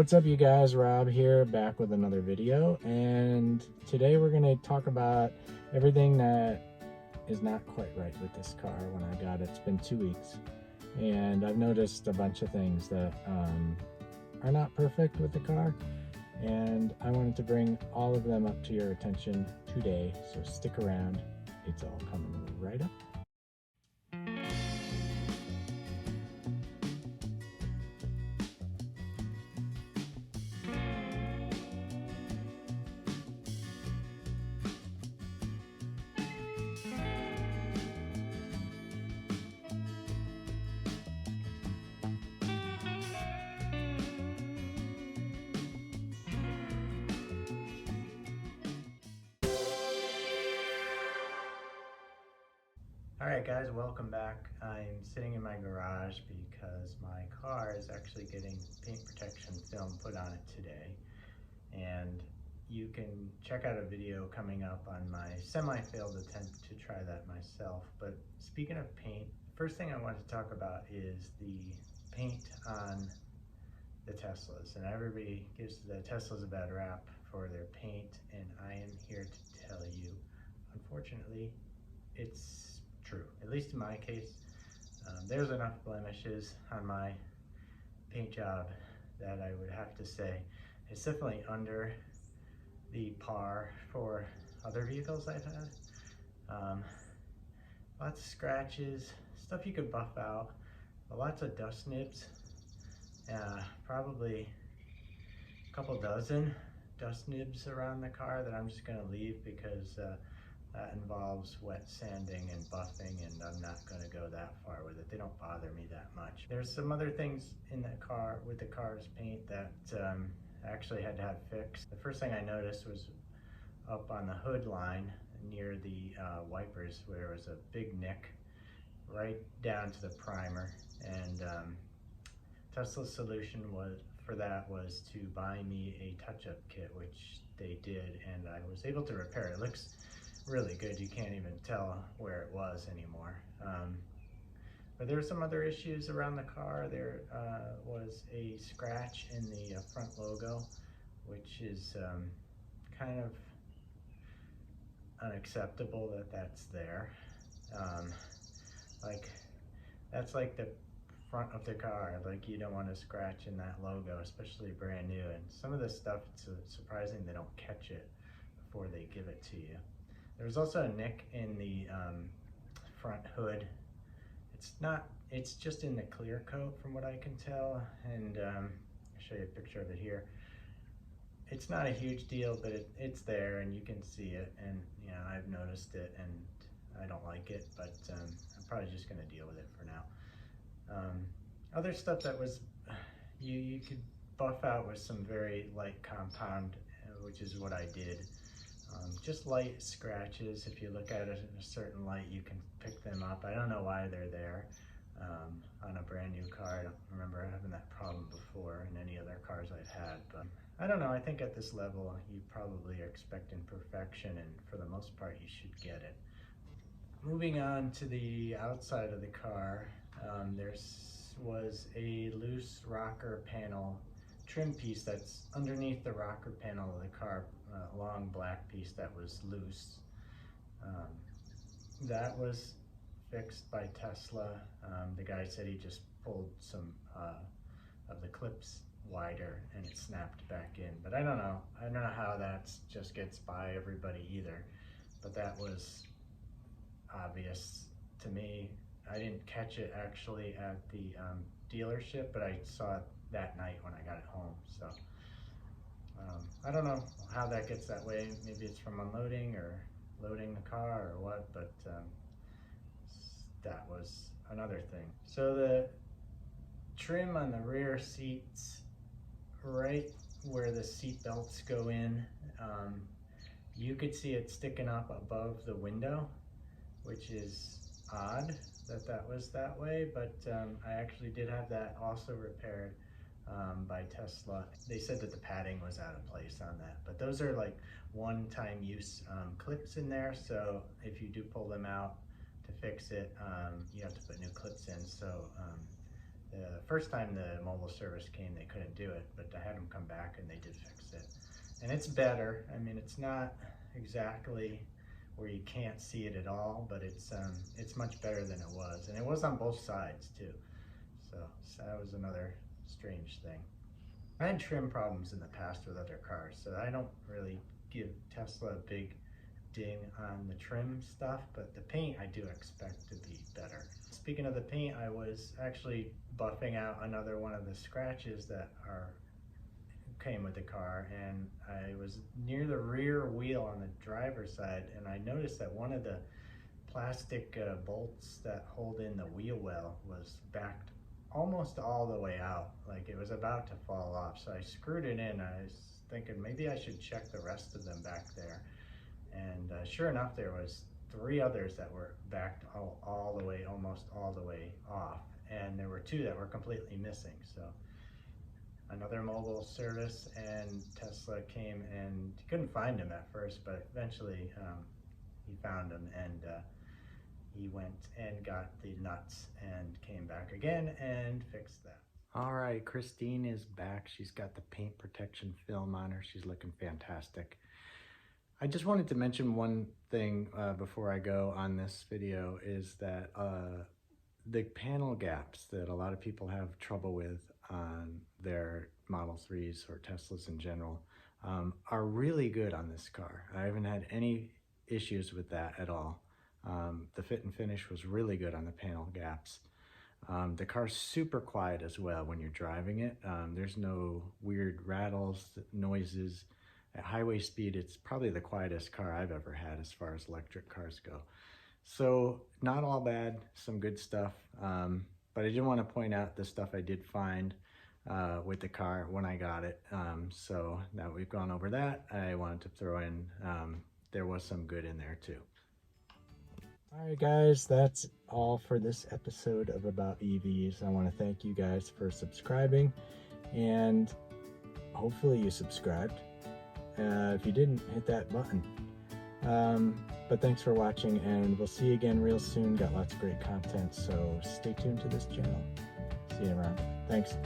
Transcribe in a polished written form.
What's up, you guys? Rob here, back with another video, and today we're going to talk about everything that is not quite right with this car. When I got it, it's been 2 weeks, and I've noticed a bunch of things that are not perfect with the car, and I wanted to bring all of them up to your attention today, so stick around. It's all coming right up. Alright guys, welcome back. I'm sitting in my garage because my car is actually getting paint protection film put on it today. And you can check out a video coming up on my semi-failed attempt to try that myself. But speaking of paint, the first thing I want to talk about is the paint on the Teslas. And everybody gives the Teslas a bad rap for their paint, and I am here to tell you, unfortunately, it's true. At least in my case, there's enough blemishes on my paint job that I would have to say it's definitely under the par for other vehicles I've had. Lots of scratches, stuff you could buff out, but lots of dust nibs, probably a couple dozen dust nibs around the car that I'm just going to leave because that involves wet sanding and buffing, and I'm not going to go that far with it. They don't bother me that much. There's some other things in the car with the car's paint that I actually had to have fixed. The first thing I noticed was up on the hood line near the wipers, where there was a big nick right down to the primer, and Tesla's solution for that was to buy me a touch-up kit, which they did, and I was able to repair it. It looks really good. You can't even tell where it was anymore. But there were some other issues around the car. There was a scratch in the front logo, which is kind of unacceptable that that's there. That's like the front of the car. Like, you don't want to scratch in that logo, especially brand new. And some of this stuff, it's surprising they don't catch it before they give it to you. There was also a nick in the front hood. It's just in the clear coat from what I can tell, and I'll show you a picture of it here. It's not a huge deal, but it's there and you can see it, and you know, I've noticed it and I don't like it, but I'm probably just going to deal with it for now. Other stuff that was you could buff out with some very light compound, which is what I did. Just light scratches. If you look at it in a certain light, you can pick them up. I don't know why they're there on a brand new car. I don't remember having that problem before in any other cars I've had, but I don't know. I think at this level, you probably are expecting perfection, and for the most part, you should get it. Moving on to the outside of the car, there was a loose rocker panel trim piece that's underneath the rocker panel of the car, a long black piece that was loose. That was fixed by Tesla. The guy said he just pulled some of the clips wider and it snapped back in, but I don't know how that just gets by everybody either, but that was obvious to me. I didn't catch it actually at the dealership, but I saw it that night when I got it home. So I don't know how that gets that way. Maybe it's from unloading or loading the car or what, but that was another thing. So the trim on the rear seats, right where the seat belts go in, you could see it sticking up above the window, which is odd that was that way, but I actually did have that also repaired by Tesla. They said that the padding was out of place on that, but those are like one-time use clips in there, so if you do pull them out to fix it, you have to put new clips in. So The first time the mobile service came, they couldn't do it, but I had them come back and they did fix it. And it's better. I mean, it's not exactly where you can't see it at all, but it's much better than it was. And it was on both sides too. So that was another strange thing. I had trim problems in the past with other cars, so I don't really give Tesla a big ding on the trim stuff, but the paint I do expect to be better. Speaking of the paint, I was actually buffing out another one of the scratches that came with the car, and I was near the rear wheel on the driver's side, and I noticed that one of the plastic bolts that hold in the wheel well was backed almost all the way out, like it was about to fall off. So I screwed it in. I was thinking maybe I should check the rest of them back there, and sure enough, there was 3 others that were backed all the way, almost all the way off, and there were 2 that were completely missing. So another mobile service and Tesla came, and he couldn't find them at first, but eventually he found them, and he went and got the nuts and came back again and fixed that. All right, Christine is back. She's got the paint protection film on her. She's looking fantastic. I just wanted to mention one thing before I go on this video, is that the panel gaps that a lot of people have trouble with on their Model 3s or Teslas in general are really good on this car. I haven't had any issues with that at all. The fit and finish was really good on the panel gaps. The car's super quiet as well when you're driving it. There's no weird rattles, noises. At highway speed, it's probably the quietest car I've ever had as far as electric cars go. So not all bad, some good stuff. But I did want to point out the stuff I did find with the car when I got it. So now we've gone over that, I wanted to throw in, there was some good in there too. All right, guys, that's all for this episode of About EVs. I want to thank you guys for subscribing, and hopefully you subscribed. If you didn't, hit that button. But thanks for watching, and we'll see you again real soon. Got lots of great content, so stay tuned to this channel. See you around. Thanks.